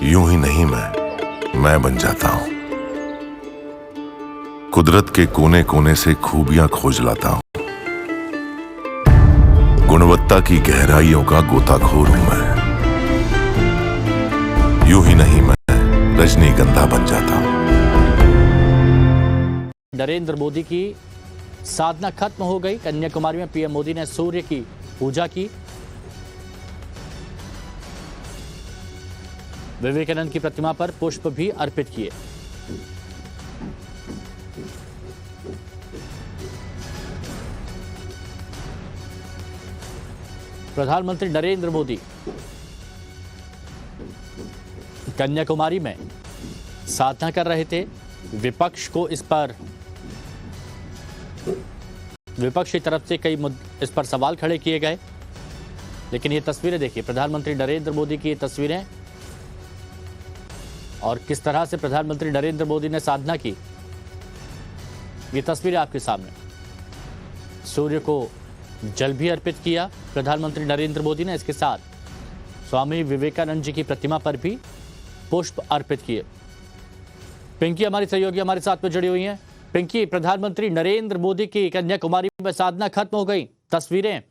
यूं ही नहीं मैं बन जाता हूं। कुदरत के कोने कोने से खूबियां खोज लाता हूं। गुणवत्ता की गहराइयों का गोताखोर हूं मैं। यूं ही नहीं मैं रजनीगंधा बन जाता हूं। नरेंद्र मोदी की साधना खत्म हो गई। कन्याकुमारी में पीएम मोदी ने सूर्य की पूजा की। विवेकानंद की प्रतिमा पर पुष्प भी अर्पित किए। प्रधानमंत्री नरेंद्र मोदी कन्याकुमारी में साधना कर रहे थे। विपक्ष की तरफ से कई इस पर सवाल खड़े किए गए, लेकिन ये तस्वीरें देखिए, प्रधानमंत्री नरेंद्र मोदी की ये तस्वीरें और किस तरह से प्रधानमंत्री नरेंद्र मोदी ने साधना की। ये तस्वीरें आपके सामने। सूर्य को जल भी अर्पित किया प्रधानमंत्री नरेंद्र मोदी ने। इसके साथ स्वामी विवेकानंद जी की प्रतिमा पर भी पुष्प अर्पित किए। पिंकी हमारी सहयोगी हमारे साथ में जुड़ी हुई हैं। पिंकी, प्रधानमंत्री नरेंद्र मोदी की कन्याकुमारी में साधना खत्म हो गई, तस्वीरें।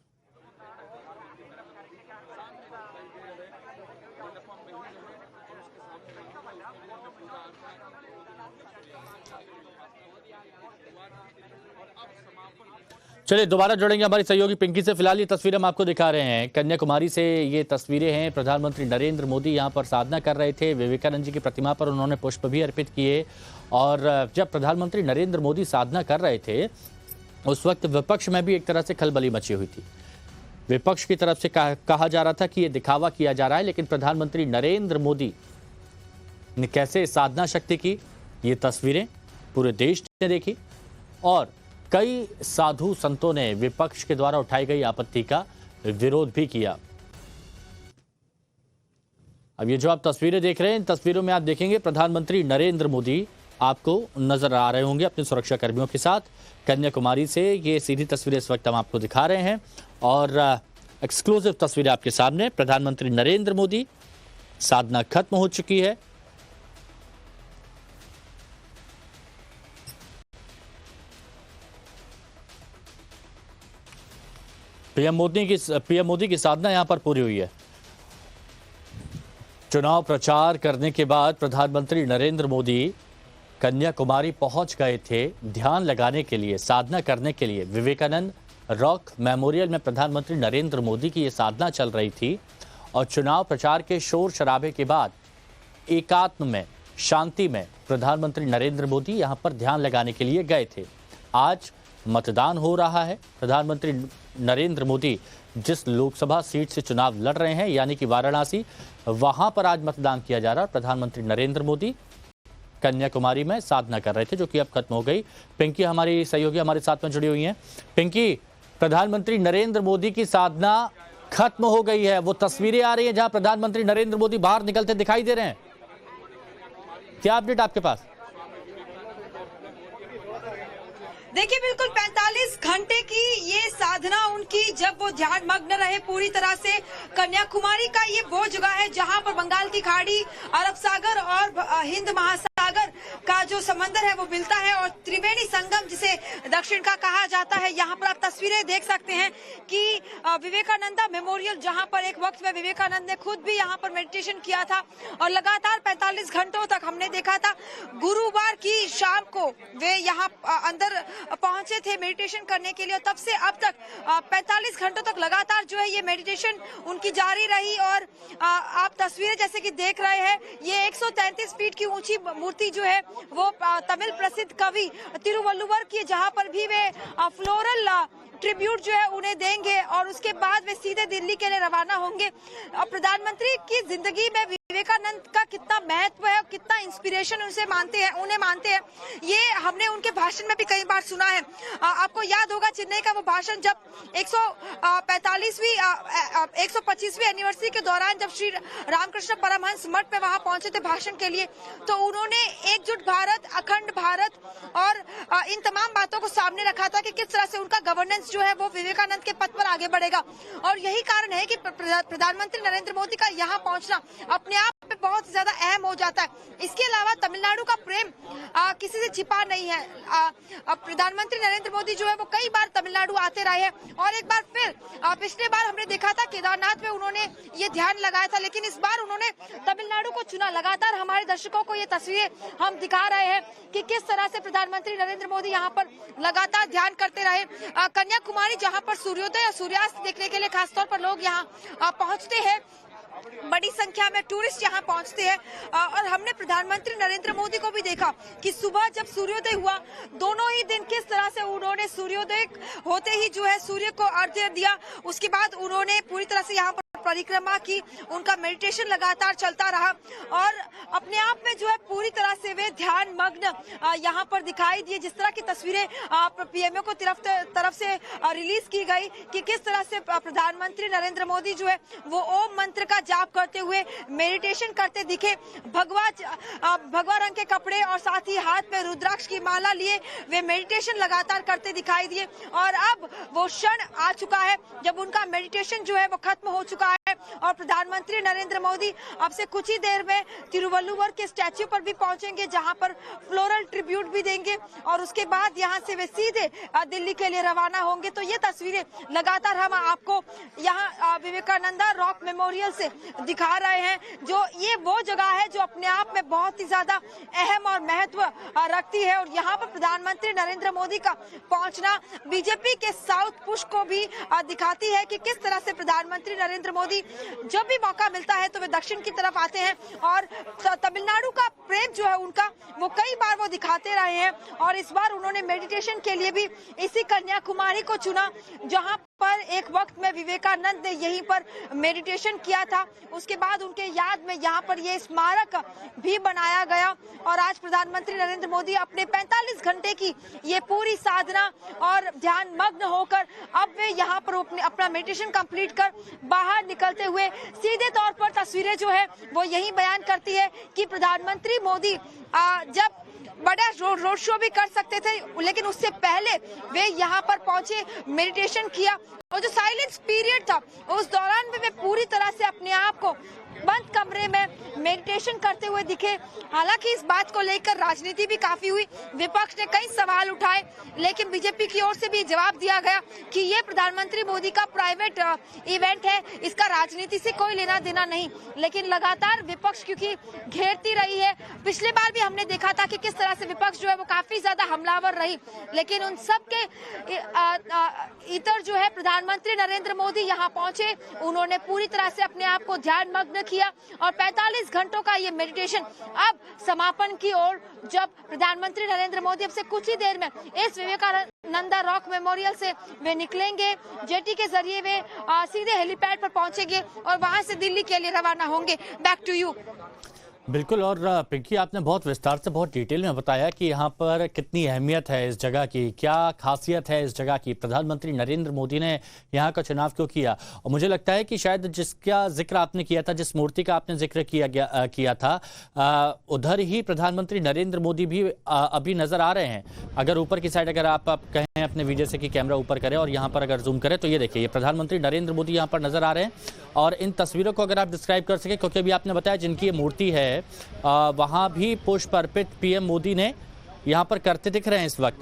चलिए दोबारा जुड़ेंगे हमारी सहयोगी पिंकी से। फिलहाल ये तस्वीरें हम आपको दिखा रहे हैं कन्याकुमारी से। ये तस्वीरें हैं, प्रधानमंत्री नरेंद्र मोदी यहाँ पर साधना कर रहे थे। विवेकानंद जी की प्रतिमा पर उन्होंने पुष्प भी अर्पित किए। और जब प्रधानमंत्री नरेंद्र मोदी साधना कर रहे थे उस वक्त विपक्ष में भी एक तरह से खलबली मची हुई थी। विपक्ष की तरफ से कहा जा रहा था कि ये दिखावा किया जा रहा है, लेकिन प्रधानमंत्री नरेंद्र मोदी ने कैसे साधना शक्ति की, ये तस्वीरें पूरे देश ने देखी। और कई साधु संतों ने विपक्ष के द्वारा उठाई गई आपत्ति का विरोध भी किया। अब ये जो आप तस्वीरें देख रहे हैं, इन तस्वीरों में आप देखेंगे प्रधानमंत्री नरेंद्र मोदी आपको नजर आ रहे होंगे अपने सुरक्षा कर्मियों के साथ। कन्याकुमारी से ये सीधी तस्वीरें इस वक्त हम आपको दिखा रहे हैं और एक्सक्लूसिव तस्वीरें आपके सामने। प्रधानमंत्री नरेंद्र मोदी, साधना खत्म हो चुकी है। पीएम मोदी की साधना यहां पर पूरी हुई है। चुनाव प्रचार करने के बाद प्रधानमंत्री नरेंद्र मोदी कन्याकुमारी पहुंच गए थे ध्यान लगाने के लिए, साधना करने के लिए। विवेकानंद रॉक मेमोरियल में प्रधानमंत्री नरेंद्र मोदी की यह साधना चल रही थी और चुनाव प्रचार के शोर शराबे के बाद एकात्म में, शांति में प्रधानमंत्री नरेंद्र मोदी यहां पर ध्यान लगाने के लिए गए थे। आज मतदान हो रहा है। प्रधानमंत्री नरेंद्र मोदी जिस लोकसभा सीट से चुनाव लड़ रहे हैं यानी कि वाराणसी, वहां पर आज मतदान किया जा रहा है। प्रधानमंत्री नरेंद्र मोदी कन्याकुमारी में साधना कर रहे थे, जो कि अब खत्म हो गई। पिंकी हमारी सहयोगी हमारे साथ में जुड़ी हुई हैं। पिंकी, प्रधानमंत्री नरेंद्र मोदी की साधना खत्म हो गई है। वो तस्वीरें आ रही हैं जहां प्रधानमंत्री नरेंद्र मोदी बाहर निकलते दिखाई दे रहे हैं। क्या अपडेट आपके पास? देखिए, बिल्कुल 45 घंटे की ये साधना उनकी, जब वो ध्यान मग्न रहे पूरी तरह से। कन्याकुमारी का ये वो जगह है जहां पर बंगाल की खाड़ी, अरब सागर और हिंद महासागर का जो समंदर है वो मिलता है और त्रिवेणी संगम जिसे दक्षिण का कहा जाता है। यहाँ पर आप तस्वीरें देख सकते हैं कि विवेकानंदा मेमोरियल, जहाँ पर एक वक्त में विवेकानंद ने खुद भी यहाँ पर मेडिटेशन किया था और लगातार 45 घंटों तक हमने देखा था। गुरुवार की शाम को वे यहाँ अंदर पहुंचे थे मेडिटेशन करने के लिए। तब से अब तक 45 घंटों तक लगातार जो है ये मेडिटेशन उनकी जारी रही। और आप तस्वीरें जैसे कि देख रहे हैं, ये 133 फीट की ऊंची मूर्ति जो है वो तमिल प्रसिद्ध कवि तिरुवल्लुवर की, जहां पर भी वे फ्लोरल ट्रिब्यूट जो है उन्हें देंगे और उसके बाद वे सीधे दिल्ली के लिए रवाना होंगे। प्रधानमंत्री की जिंदगी में विवेकानंद का कितना महत्व है, कितना इंस्पिरेशन उन्हें मानते हैं, ये हमने उनके भाषण में भी कई बार सुना है। आपको याद होगा चेन्नई का वो भाषण, जब 125वीं एनिवर्सरी के दौरान जब श्री रामकृष्ण परमहंस मठ पे वहां पहुंचे थे भाषण के लिए, तो उन्होंने एकजुट भारत, अखंड भारत और इन तमाम बातों को सामने रखा था कि किस तरह से उनका गवर्नेंस जो है वो विवेकानंद के पथ पर आगे बढ़ेगा। और यही कारण है कि प्रधानमंत्री नरेंद्र मोदी का यहाँ पहुंचना अपने आप में बहुत ज्यादा अहम हो जाता है। इसके अलावा तमिलनाडु का प्रेम किसी से छिपा नहीं है। प्रधानमंत्री नरेंद्र मोदी जो है वो कई बार तमिलनाडु आते रहे हैं और एक बार फिर पिछले बार हमने देखा था केदारनाथ में उन्होंने ये ध्यान लगाया था, लेकिन इस बार उन्होंने तमिलनाडु को चुना। लगातार हमारे दर्शकों को ये तस्वीरें हम दिखा रहे हैं कि किस तरह से प्रधानमंत्री नरेंद्र मोदी यहाँ पर लगातार ध्यान करते रहे। कन्याकुमारी जहाँ पर सूर्योदय और सूर्यास्त देखने के लिए खासतौर पर लोग यहाँ पहुँचते हैं, बड़ी संख्या में टूरिस्ट यहाँ पहुंचते हैं और हमने प्रधानमंत्री नरेंद्र मोदी को भी देखा कि सुबह जब सूर्योदय हुआ दोनों ही दिन किस तरह से उन्होंने सूर्योदय होते ही जो है सूर्य को अर्घ्य दिया। उसके बाद उन्होंने पूरी तरह से यहाँ पर परिक्रमा की, उनका मेडिटेशन लगातार चलता रहा और अपने आप में जो है पूरी तरह से वे ध्यान मग्न यहाँ पर दिखाई दिए। जिस तरह की तस्वीरें पीएमओ को तरफ से रिलीज की गई कि किस तरह से प्रधानमंत्री नरेंद्र मोदी जो है वो ओम मंत्र का जाप करते हुए मेडिटेशन करते दिखे। भगवा रंग के कपड़े और साथ ही हाथ में रुद्राक्ष की माला लिए वे मेडिटेशन लगातार करते दिखाई दिए और अब वो क्षण आ चुका है जब उनका मेडिटेशन जो है वो खत्म हो चुका है और प्रधानमंत्री नरेंद्र मोदी अब से कुछ ही देर में तिरुवल्लुवर के स्टैच्यू पर भी पहुंचेंगे, जहां पर फ्लोरल ट्रिब्यूट भी देंगे और उसके बाद यहां से वे सीधे दिल्ली के लिए रवाना होंगे। तो ये तस्वीरें लगातार हम आपको यहां विवेकानंदा रॉक मेमोरियल से दिखा रहे हैं, जो ये वो जगह है जो अपने आप में बहुत ही ज्यादा अहम और महत्व रखती है और यहाँ पर प्रधानमंत्री नरेंद्र मोदी का पहुंचना बीजेपी के साउथ पुश को भी दिखाती है कि किस तरह से प्रधानमंत्री नरेंद्र मोदी जब भी मौका मिलता है तो वे दक्षिण की तरफ आते हैं और तमिलनाडु का प्रेम जो है उनका वो कई बार वो दिखाते रहे हैं और इस बार उन्होंने मेडिटेशन के लिए भी इसी कन्याकुमारी को चुना, जहां पर एक वक्त में विवेकानंद ने यहीं पर मेडिटेशन किया था। उसके बाद उनके याद में यहाँ पर ये स्मारक भी बनाया गया और आज प्रधानमंत्री नरेंद्र मोदी अपने 45 घंटे की ये पूरी साधना और ध्यान मग्न होकर अब वे यहाँ पर अपना मेडिटेशन कंप्लीट कर बाहर निकलते हुए सीधे तौर पर तस्वीरें जो है वो यही बयान करती है कि प्रधानमंत्री मोदी जब बड़ा रोड शो भी कर सकते थे, लेकिन उससे पहले वे यहाँ पर पहुंचे, मेडिटेशन किया और जो साइलेंस पीरियड था उस दौरान भी वे पूरी तरह से अपने आप को बंद कमरे में मेडिटेशन करते हुए दिखे। हालांकि इस बात को लेकर राजनीति भी काफी हुई, विपक्ष ने कई सवाल उठाए, लेकिन बीजेपी की ओर से भी जवाब दिया गया कि ये प्रधानमंत्री मोदी का प्राइवेट इवेंट है, इसका राजनीति से कोई लेना देना नहीं। लेकिन लगातार विपक्ष क्योंकि घेरती रही है, पिछले बार भी हमने देखा था कि किस तरह से विपक्ष जो है वो काफी ज्यादा हमलावर रही, लेकिन उन सब के इतर जो है प्रधानमंत्री नरेंद्र मोदी यहाँ पहुंचे, उन्होंने पूरी तरह से अपने आप को ध्यान मग्न किया और 45 घंटों का ये मेडिटेशन अब समापन की ओर, जब प्रधानमंत्री नरेंद्र मोदी अब से कुछ ही देर में इस विवेकानंदा रॉक मेमोरियल से वे निकलेंगे, जेटी के जरिए वे सीधे हेलीपैड पर पहुंचेंगे और वहां से दिल्ली के लिए रवाना होंगे। Back to you. बिल्कुल, और पिंकी आपने बहुत विस्तार से बहुत डिटेल में बताया कि यहाँ पर कितनी अहमियत है इस जगह की, क्या खासियत है इस जगह की, प्रधानमंत्री नरेंद्र मोदी ने यहाँ का चुनाव क्यों किया। और मुझे लगता है कि शायद जिसका जिक्र आपने किया था, जिस मूर्ति का आपने जिक्र किया था, उधर ही प्रधानमंत्री नरेंद्र मोदी भी अभी नजर आ रहे हैं। अगर ऊपर की साइड अगर आप कहें अपने वीडियो से कि कैमरा ऊपर करें और यहाँ पर अगर जूम करें तो ये देखिए, ये प्रधानमंत्री नरेंद्र मोदी यहाँ पर नजर आ रहे हैं। और इन तस्वीरों को अगर आप डिस्क्राइब कर सके, क्योंकि अभी आपने बताया जिनकी ये मूर्ति है वहां भी पुष्प अर्पित पीएम मोदी ने यहाँ पर करते दिख रहे हैं इस वक्त।